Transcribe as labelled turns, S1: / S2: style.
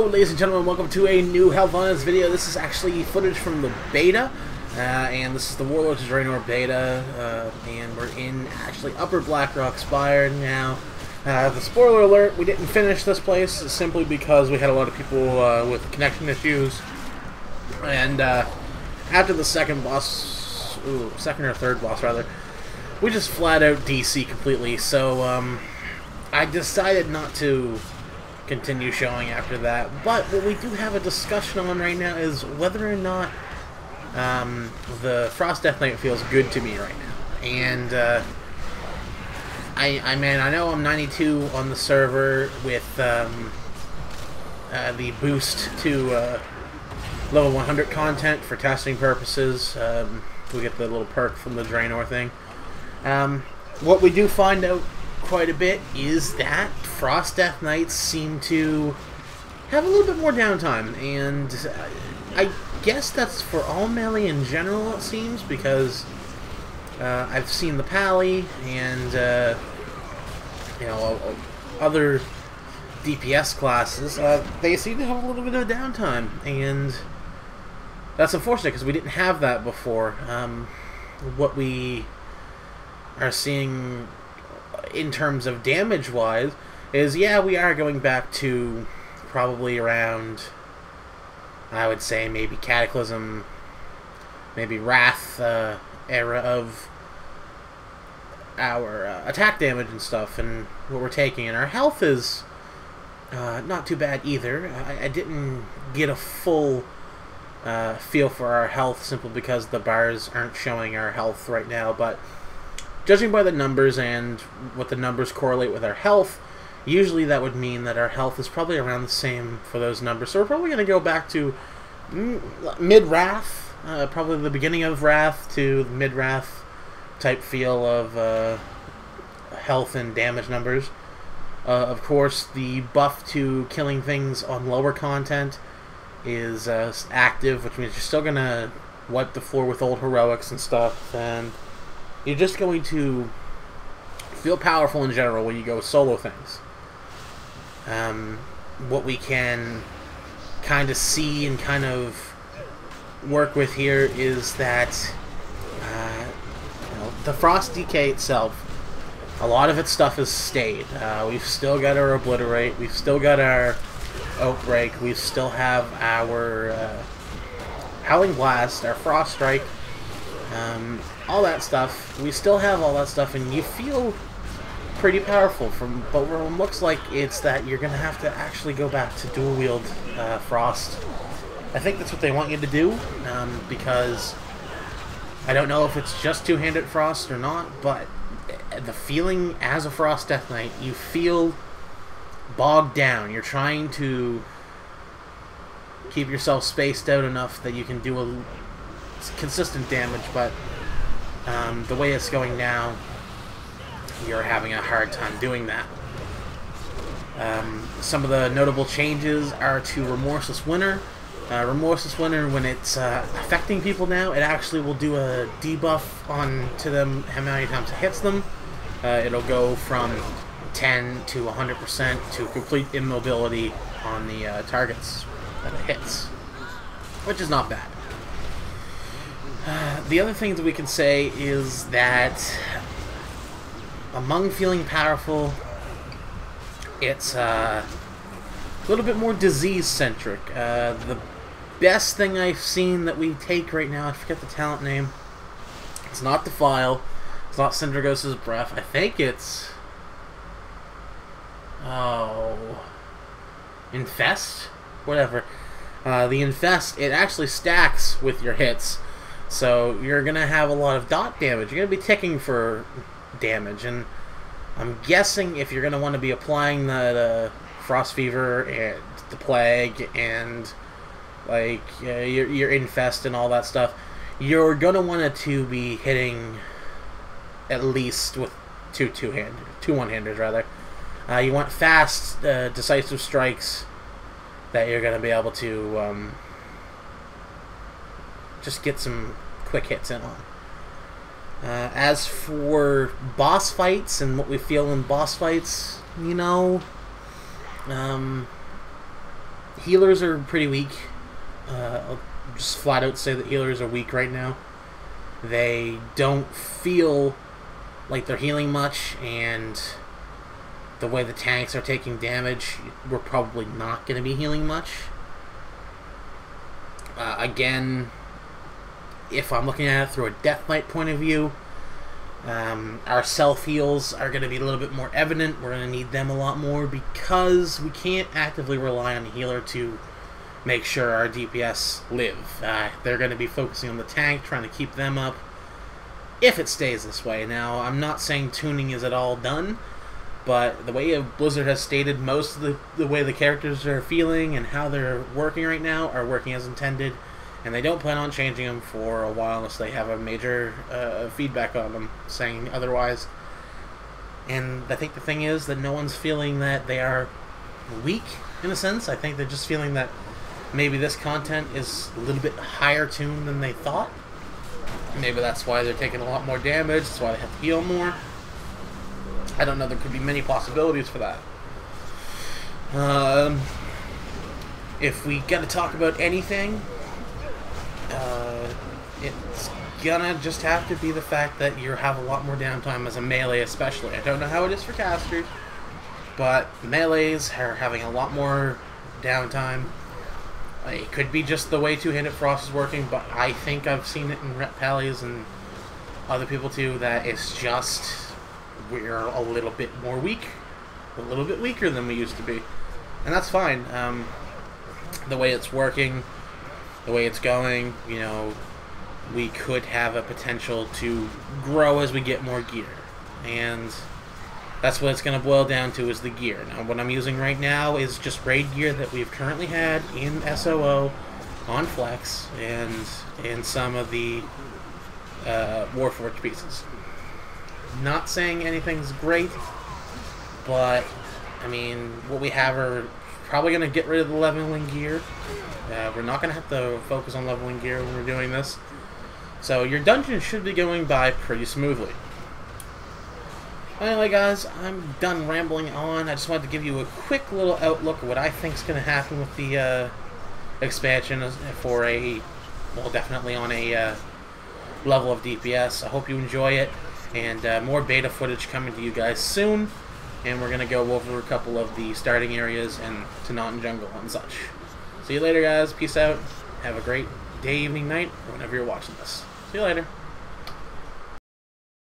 S1: Hello ladies and gentlemen, welcome to a new Health Honest video. This is actually footage from the beta, and this is the Warlords of Draenor beta, and we're in actually Upper Blackrock Spire now. The spoiler alert, we didn't finish this place simply because we had a lot of people with connection issues, and after the second or third boss rather, we just flat out DC completely, so I decided not to continue showing after that. But what we do have a discussion on right now is whether or not the Frost Death Knight feels good to me right now. And I know I'm 92 on the server with the boost to level 100 content for testing purposes. We get the little perk from the Draenor thing. What we do find out quite a bit is that Frost Death Knights seem to have a little bit more downtime, and I guess that's for all melee in general, it seems, because I've seen the Pally and you know, other DPS classes, they seem to have a little bit of downtime, and that's unfortunate because we didn't have that before. What we are seeing in terms of damage-wise is, yeah, we are going back to probably around, I would say, maybe Cataclysm, maybe Wrath era of our attack damage and stuff, and what we're taking. And our health is not too bad either. I didn't get a full feel for our health simply because the bars aren't showing our health right now, but judging by the numbers and what the numbers correlate with our health, usually that would mean that our health is probably around the same for those numbers. So we're probably going to go back to mid-Wrath, probably the beginning of Wrath to mid-Wrath type feel of health and damage numbers. Of course, the buff to killing things on lower content is active, which means you're still going to wipe the floor with old heroics and stuff, and you're just going to feel powerful in general when you go solo things. What we can kind of see and kind of work with here is that you know, the Frost DK itself, a lot of its stuff has stayed. We've still got our Obliterate, we've still got our Outbreak, we still have our Howling Blast, our Frost Strike, all that stuff. We still have all that stuff, and you feel pretty powerful. But what it looks like it's that you're going to have to actually go back to dual wield Frost. I think that's what they want you to do, because I don't know if it's just two-handed Frost or not, but the feeling as a Frost Death Knight, you feel bogged down. You're trying to keep yourself spaced out enough that you can do a consistent damage, but the way it's going now, you're having a hard time doing that. Some of the notable changes are to Remorseless Winter. Remorseless Winter, when it's affecting people now, it actually will do a debuff onto them how many times it hits them. It'll go from 10 to 100% to complete immobility on the targets that it hits, which is not bad. The other thing that we can say is that among feeling powerful, it's a little bit more disease-centric. The best thing I've seen that we take right now, I forget the talent name, it's not Defile, it's not Syndragos' Breath, I think it's Infest? Whatever. The Infest, it actually stacks with your hits. So you're going to have a lot of dot damage. You're going to be ticking for damage. And I'm guessing if you're going to want to be applying the Frost Fever and the Plague and like your Infest and all that stuff, you're going to want to be hitting at least with two one-handers rather. You want fast, decisive strikes that you're going to be able to just get some quick hits in on. As for boss fights and what we feel in boss fights, you know, healers are pretty weak. I'll just flat out say that healers are weak right now. They don't feel like they're healing much, and the way the tanks are taking damage, we're probably not going to be healing much. Again, if I'm looking at it through a Death Knight point of view, our self-heals are going to be a little bit more evident. We're going to need them a lot more because we can't actively rely on the healer to make sure our DPS live. They're going to be focusing on the tank, trying to keep them up, if it stays this way. Now, I'm not saying tuning is at all done, but the way Blizzard has stated, most of the way the characters are feeling and how they're working right now are working as intended, and they don't plan on changing them for a while unless they have a major feedback on them saying otherwise. And I think the thing is that no one's feeling that they are weak, in a sense. I think they're just feeling that maybe this content is a little bit higher tuned than they thought. Maybe that's why they're taking a lot more damage, that's why they have to heal more. I don't know, there could be many possibilities for that. If we gotta talk about anything, it's gonna just have to be the fact that you have a lot more downtime as a melee especially. I don't know how it is for casters, but melees are having a lot more downtime. It could be just the way two-handed frost is working, but I think I've seen it in Rep Pallies and other people too, that it's just we're a little bit more weak, a little bit weaker than we used to be, and that's fine. The way it's working, the way it's going, you know, we could have a potential to grow as we get more gear, and that's what it's going to boil down to, is the gear. Now, what I'm using right now is just raid gear that we've currently had in SOO, on Flex, and in some of the Warforged pieces. Not saying anything's great, but, I mean, what we have are probably going to get rid of the leveling gear. We're not going to have to focus on leveling gear when we're doing this. So your dungeon should be going by pretty smoothly. Anyway, guys, I'm done rambling on. I just wanted to give you a quick little outlook of what I think is going to happen with the expansion for a, well, definitely on a level of DPS. I hope you enjoy it, and more beta footage coming to you guys soon. And we're going to go over a couple of the starting areas and Tanatin Jungle and such. See you later, guys. Peace out. Have a great day, evening, night, or whenever you're watching this. See you later.